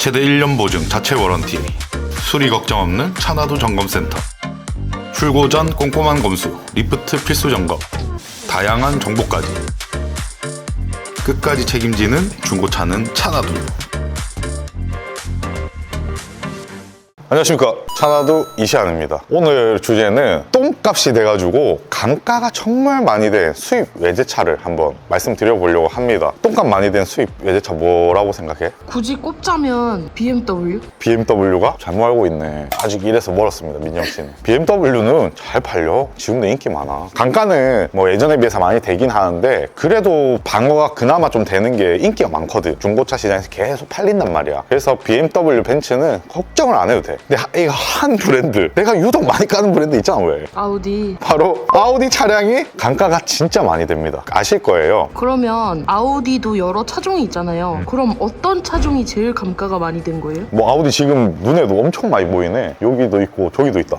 최대 1년 보증 자체 워런티, 수리 걱정 없는 차나두 점검센터, 출고 전 꼼꼼한 검수, 리프트 필수 점검, 다양한 정보까지 끝까지 책임지는 중고차는 차나두. 안녕하십니까, 차나두 이시안입니다. 오늘 주제는 똥값이 돼가지고 감가가 정말 많이 된 수입 외제차를 한번 말씀드려보려고 합니다. 똥값 많이 된 수입 외제차 뭐라고 생각해? 굳이 꼽자면 BMW? BMW가? 잘못 알고 있네. 아직 이래서 멀었습니다, 민정씨는. BMW는 잘 팔려. 지금도 인기 많아. 단가는 뭐 예전에 비해서 많이 되긴 하는데 그래도 방어가 그나마 좀 되는 게 인기가 많거든. 중고차 시장에서 계속 팔린단 말이야. 그래서 BMW, 벤츠는 걱정을 안 해도 돼. 근데 이거 한 브랜드, 내가 유독 많이 까는 브랜드 있잖아. 왜? 아우디. 바로 아우디 차량이 감가가 진짜 많이 됩니다. 아실 거예요. 그러면 아우디도 여러 차종이 있잖아요. 그럼 어떤 차종이 제일 감가가 많이 된 거예요? 뭐 아우디 지금 눈에도 엄청 많이 보이네. 여기도 있고 저기도 있다.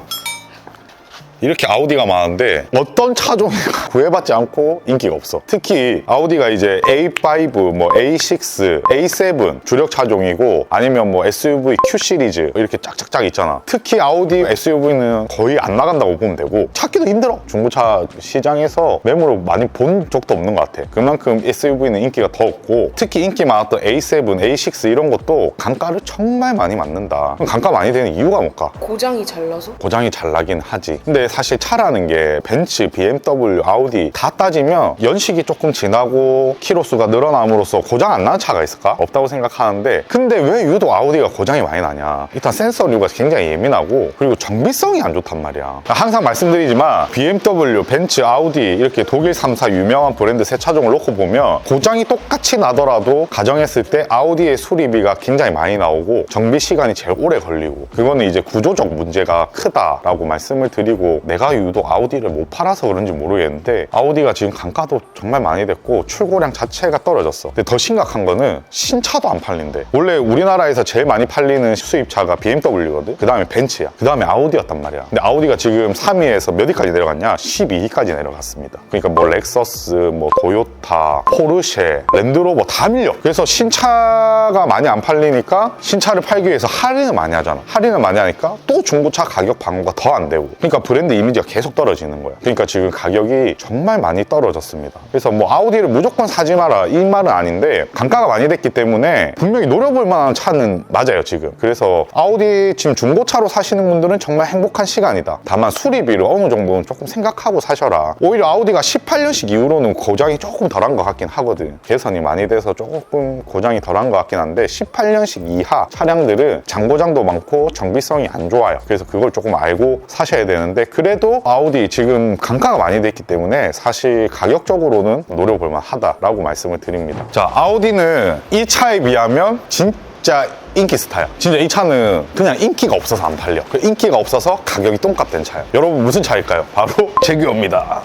이렇게 아우디가 많은데 어떤 차종이 구애받지 않고 인기가 없어. 특히 아우디가 이제 A5, 뭐 A6, A7 주력 차종이고, 아니면 뭐 SUV Q 시리즈 이렇게 짝짝짝 있잖아. 특히 아우디 SUV는 거의 안 나간다고 보면 되고 찾기도 힘들어. 중고차 시장에서 매물을 많이 본 적도 없는 것 같아. 그만큼 SUV는 인기가 더 없고, 특히 인기 많았던 A7, A6 이런 것도 감가를 정말 많이 맞는다. 그럼 감가 많이 되는 이유가 뭘까? 고장이 잘 나서? 고장이 잘 나긴 하지. 근데 사실 차라는 게 벤츠, BMW, 아우디 다 따지면 연식이 조금 지나고 키로수가 늘어남으로써 고장 안 나는 차가 있을까? 없다고 생각하는데, 근데 왜 유독 아우디가 고장이 많이 나냐? 일단 센서류가 굉장히 예민하고, 그리고 정비성이 안 좋단 말이야. 항상 말씀드리지만 BMW, 벤츠, 아우디 이렇게 독일 3사 유명한 브랜드 세 차종을 놓고 보면 고장이 똑같이 나더라도 가정했을 때 아우디의 수리비가 굉장히 많이 나오고 정비 시간이 제일 오래 걸리고, 그거는 이제 구조적 문제가 크다라고 말씀을 드리고, 내가 유독 아우디를 못 팔아서 그런지 모르겠는데 아우디가 지금 감가도 정말 많이 됐고 출고량 자체가 떨어졌어. 근데 더 심각한 거는 신차도 안 팔린대. 원래 우리나라에서 제일 많이 팔리는 수입차가 BMW거든. 그 다음에 벤츠야. 그 다음에 아우디였단 말이야. 근데 아우디가 지금 3위에서 몇 위까지 내려갔냐? 12위까지 내려갔습니다. 그러니까 뭐 렉서스, 뭐 도요타, 포르쉐, 랜드로버 다 밀려. 그래서 신차가 많이 안 팔리니까 신차를 팔기 위해서 할인을 많이 하잖아. 할인을 많이 하니까 또 중고차 가격 방어가 더 안 되고, 그러니까 브랜드 이미지가 계속 떨어지는 거야. 그러니까 지금 가격이 정말 많이 떨어졌습니다. 그래서 뭐 아우디를 무조건 사지 마라 이 말은 아닌데, 감가가 많이 됐기 때문에 분명히 노려볼 만한 차는 맞아요 지금. 그래서 아우디 지금 중고차로 사시는 분들은 정말 행복한 시간이다. 다만 수리비를 어느 정도는 조금 생각하고 사셔라. 오히려 아우디가 18년식 이후로는 고장이 조금 덜한 것 같긴 하거든. 개선이 많이 돼서 조금 고장이 덜한 것 같긴 한데 18년식 이하 차량들은 장고장도 많고 정비성이 안 좋아요. 그래서 그걸 조금 알고 사셔야 되는데, 그래도 아우디 지금 감가가 많이 됐기 때문에 사실 가격적으로는 노려볼 만하다라고 말씀을 드립니다. 자, 아우디는 이 차에 비하면 진짜 인기 스타야. 진짜 이 차는 그냥 인기가 없어서 안 팔려. 그 인기가 없어서 가격이 똥값 된 차예요. 여러분 무슨 차일까요? 바로 제규어입니다.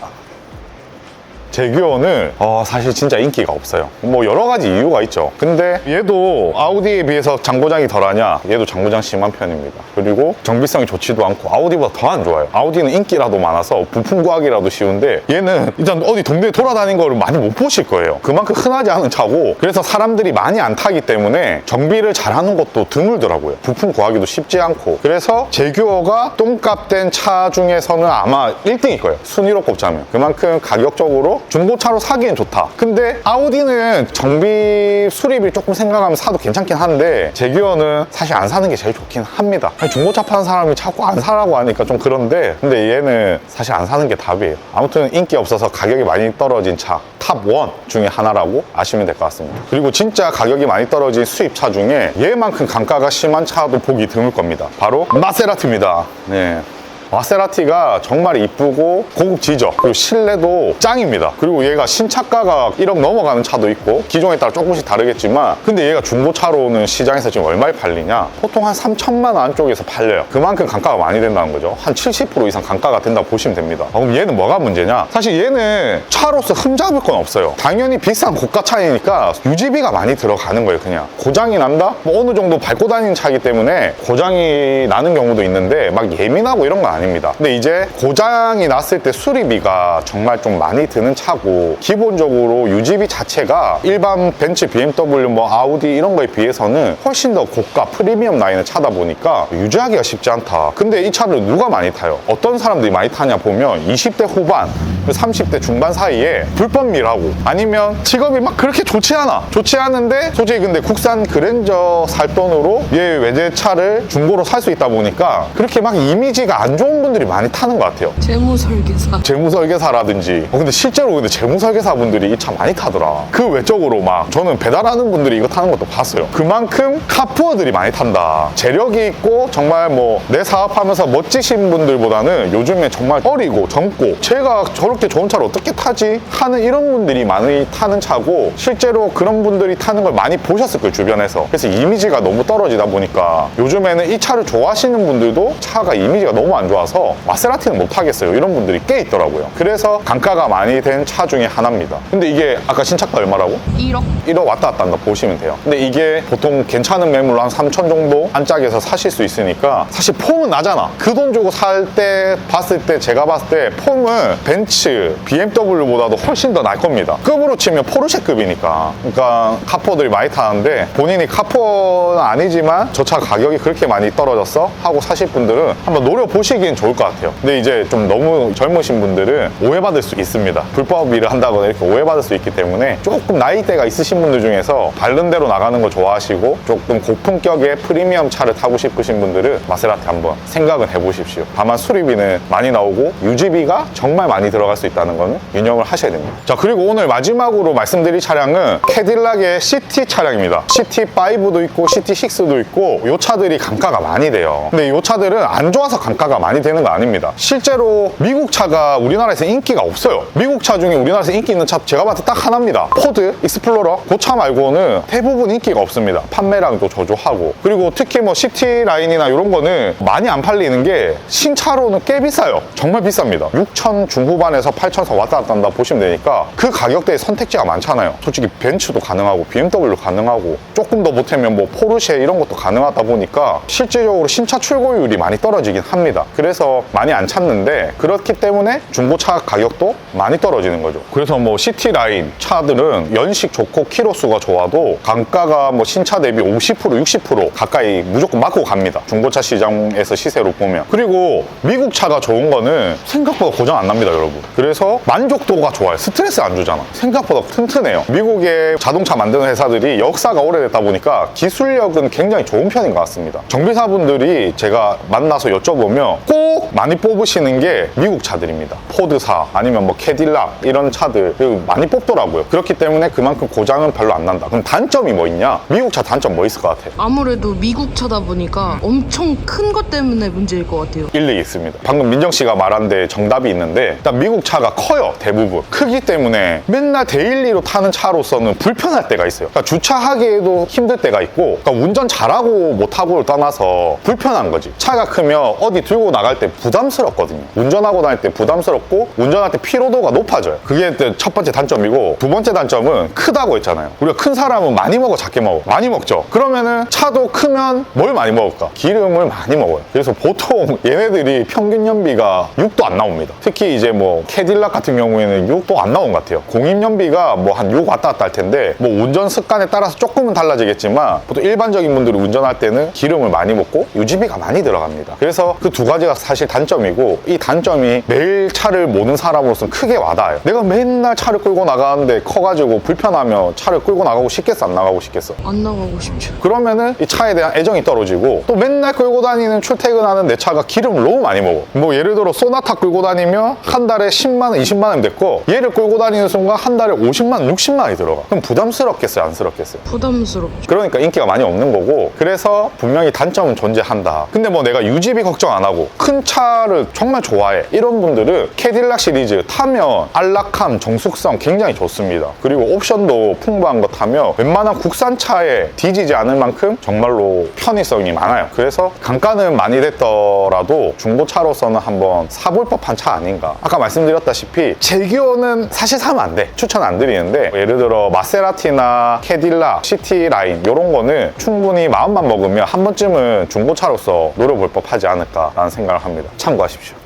제규어는 사실 진짜 인기가 없어요. 뭐 여러 가지 이유가 있죠. 근데 얘도 아우디에 비해서 장고장이 덜하냐? 얘도 장고장 심한 편입니다. 그리고 정비성이 좋지도 않고 아우디보다 더 안 좋아요. 아우디는 인기라도 많아서 부품 구하기라도 쉬운데 얘는 일단 어디 동네에 돌아다니는 거를 많이 못 보실 거예요. 그만큼 흔하지 않은 차고, 그래서 사람들이 많이 안 타기 때문에 정비를 잘하는 것도 드물더라고요. 부품 구하기도 쉽지 않고. 그래서 제규어가 똥값 된 차 중에서는 아마 1등일 거예요. 순위로 꼽자면. 그만큼 가격적으로 중고차로 사기엔 좋다. 근데 아우디는 정비 수리비 조금 생각하면 사도 괜찮긴 한데 제규어는 사실 안 사는 게 제일 좋긴 합니다. 아니, 중고차 파는 사람이 자꾸 안 사라고 하니까 좀 그런데, 근데 얘는 사실 안 사는 게 답이에요. 아무튼 인기 없어서 가격이 많이 떨어진 차 탑1 중에 하나라고 아시면 될 것 같습니다. 그리고 진짜 가격이 많이 떨어진 수입차 중에 얘만큼 감가가 심한 차도 보기 드물 겁니다. 바로 마세라티입니다. 네. 마세라티가 정말 이쁘고 고급지죠. 그리고 실내도 짱입니다. 그리고 얘가 신차가가 1억 넘어가는 차도 있고 기종에 따라 조금씩 다르겠지만, 근데 얘가 중고차로는 시장에서 지금 얼마에 팔리냐? 보통 한 3천만 원 안쪽에서 팔려요. 그만큼 감가가 많이 된다는 거죠. 한 70% 이상 감가가 된다고 보시면 됩니다. 그럼 얘는 뭐가 문제냐? 사실 얘는 차로서 흠잡을 건 없어요. 당연히 비싼 고가차이니까 유지비가 많이 들어가는 거예요. 그냥 고장이 난다? 뭐 어느 정도 밟고 다니는 차이기 때문에 고장이 나는 경우도 있는데 막 예민하고 이런 건 아닙니다. 근데 이제 고장이 났을 때 수리비가 정말 좀 많이 드는 차고, 기본적으로 유지비 자체가 일반 벤츠, BMW, 뭐 아우디 이런 거에 비해서는 훨씬 더 고가 프리미엄 라인의 차다 보니까 유지하기가 쉽지 않다. 근데 이 차를 누가 많이 타요? 어떤 사람들이 많이 타냐 보면 20대 후반, 30대 중반 사이에 불법미라고, 아니면 직업이 막 그렇게 좋지 않은데 솔직히 근데 국산 그랜저 살 돈으로 얘 외제차를 중고로 살 수 있다 보니까 그렇게 막 이미지가 안 좋은 분들이 많이 타는 것 같아요. 재무설계사. 재무설계사라든지. 근데 실제로 근데 재무설계사분들이 이 차 많이 타더라. 그 외적으로 막 저는 배달하는 분들이 이거 타는 것도 봤어요. 그만큼 카푸어들이 많이 탄다. 재력이 있고 정말 뭐 내 사업하면서 멋지신 분들보다는 요즘에 정말 어리고 젊고 제가 저렇게 좋은 차를 어떻게 타지 하는 이런 분들이 많이 타는 차고, 실제로 그런 분들이 타는 걸 많이 보셨을 거예요, 주변에서. 그래서 이미지가 너무 떨어지다 보니까 요즘에는 이 차를 좋아하시는 분들도 차가 이미지가 너무 안 좋아서 마세라티는 못 타겠어요, 이런 분들이 꽤 있더라고요. 그래서 단가가 많이 된 차 중에 하나입니다. 근데 이게 아까 신차가 얼마라고? 1억. 1억 왔다 갔다 한다 보시면 돼요. 근데 이게 보통 괜찮은 매물로 한 3천 정도 안짝에서 사실 수 있으니까 사실 폼은 나잖아. 그 돈 주고 살 때 봤을 때, 제가 봤을 때 폼은 벤츠, BMW보다도 훨씬 더 날 겁니다. 급으로 치면 포르쉐급이니까. 그러니까 카포들이 많이 타는데 본인이 카포는 아니지만 저 차 가격이 그렇게 많이 떨어졌어 하고 사실 분들은 한번 노려보시기엔 좋을 것 같아요. 근데 이제 좀 너무 젊으신 분들은 오해받을 수 있습니다. 불법 일을 한다거나 이렇게 오해받을 수 있기 때문에 조금 나이대가 있으신 분들 중에서 바른 대로 나가는 거 좋아하시고 조금 고품격의 프리미엄 차를 타고 싶으신 분들은 마세라티 한번 생각은 해보십시오. 다만 수리비는 많이 나오고 유지비가 정말 많이 들어갈 수 있다는 거는 유념을 하셔야 됩니다. 자, 그리고 오늘 마지막으로 말씀드릴 차량은 캐딜락의 CT 차량입니다. CT5도 있고 CT6도 있고 이 차들이 감가가 많이 돼요. 근데 이 차들은 안 좋아서 감가가 많이 되는 거 아닙니다. 실제로 미국 차가 우리나라에서 인기가 없어요. 미국 차 중에 우리나라에서 인기 있는 차 제가 봤을 때 딱 하나입니다. 포드 익스플로러. 그 차 말고는 대부분 인기가 없습니다. 판매량도 저조하고. 그리고 특히 뭐 CT 라인이나 이런 거는 많이 안 팔리는 게 신차로는 꽤 비싸요. 정말 비쌉니다. 6천 중후반에서 8천에서 왔다 갔다 한다 보시면 되니까 그 가격대에 선택지가 많잖아요. 솔직히 벤츠도 가능하고 BMW 가능하고 조금 더 못하면 뭐 포르쉐 이런 것도 가능하다 보니까 실질적으로 신차 출고율이 많이 떨어지긴 합니다. 그래서 많이 안 찾는데, 그렇기 때문에 중고차 가격도 많이 떨어지는 거죠. 그래서 뭐 CT 라인 차들은 연식 좋고 키로수가 좋아도 단가가 뭐 신차 대비 50% 60% 가까이 무조건 맞고 갑니다. 중고차 시장에서 시세로 보면. 그리고 미국 차가 좋은 거는 생각보다 고장 안 납니다, 여러분. 그래서 만족도가 좋아요. 스트레스 안 주잖아. 생각보다 튼튼해요. 미국의 자동차 만드는 회사들이 역사가 오래됐다 보니까 기술력은 굉장히 좋은 편인 것 같습니다. 정비사분들이 제가 만나서 여쭤보면 꼭 많이 뽑으시는 게 미국 차들입니다. 포드사 아니면 뭐 캐딜락 이런 차들 많이 뽑더라고요. 그렇기 때문에 그만큼 고장은 별로 안 난다. 그럼 단점이 뭐 있냐? 미국 차 단점 뭐 있을 것 같아? 아무래도 미국 차다 보니까 엄청 큰 것 때문에 문제일 것 같아요. 일리 있습니다. 방금 민정 씨가 말한 데 정답이 있는데, 일단 미국 차가 커요. 대부분 크기 때문에 맨날 데일리로 타는 차로서는 불편할 때가 있어요. 그러니까 주차하기에도 힘들 때가 있고, 그러니까 운전 잘하고 못하고를 떠나서 불편한 거지. 차가 크면 어디 들고 나갈 때 부담스럽거든요. 운전하고 다닐 때 부담스럽고 운전할 때 피로도가 높아져요. 그게 첫 번째 단점이고, 두 번째 단점은 크다고 했잖아요. 우리가 큰 사람은 많이 먹어, 작게 먹어? 많이 먹죠. 그러면은 차도 크면 뭘 많이 먹을까? 기름을 많이 먹어요. 그래서 보통 얘네들이 평균 연비가 6도 안 나옵니다. 특히 이제 뭐 캐딜락 같은 경우에는 6도 안 나온 것 같아요. 공인 연비가 뭐 한 6 왔다 갔다 할 텐데, 뭐 운전 습관에 따라서 조금은 달라지겠지만 보통 일반적인 분들이 운전할 때는 기름을 많이 먹고 유지비가 많이 들어갑니다. 그래서 그 두 가지가 사실 단점이고, 이 단점이 매일 차를 모는 사람으로서는 크게 와닿아요. 내가 맨날 차를 끌고 나가는데 커가지고 불편하면 차를 끌고 나가고 싶겠어, 안 나가고 싶겠어? 안 나가고 싶죠. 그러면은 이 차에 대한 애정이 떨어지고, 또 맨날 끌고 다니는 출퇴근하는 내 차가 기름을 너무 많이 먹어. 뭐 예를 들어 소나타 끌고 다니면 한 달에 10만 원, 20만 원 됐고, 얘를 끌고 다니는 순간 한 달에 50만 원, 60만 원이 들어가. 그럼 부담스럽겠어요, 안쓰럽겠어요? 부담스럽죠. 그러니까 인기가 많이 없는 거고, 그래서 분명히 단점은 존재한다. 근데 뭐 내가 유지비 걱정 안 하고 큰 차를 정말 좋아해, 이런 분들은 캐딜락 시리즈 타면 안락함, 정숙성 굉장히 좋습니다. 그리고 옵션도 풍부한 거 타면 웬만한 국산차에 뒤지지 않을 만큼 정말로 편의성이 많아요. 그래서 단가는 많이 됐더라도 중고차로서는 한번 사볼 법한 차 아닌가. 아까 말씀드렸다시피 제기어는 사실 사면 안 돼. 추천 안 드리는데, 예를 들어 마세라티나 캐딜락, CT 라인 이런 거는 충분히 마음만 먹으면 한 번쯤은 중고차로서 노려볼 법하지 않을까라는 생각이 생각을 합니다. 참고하십시오.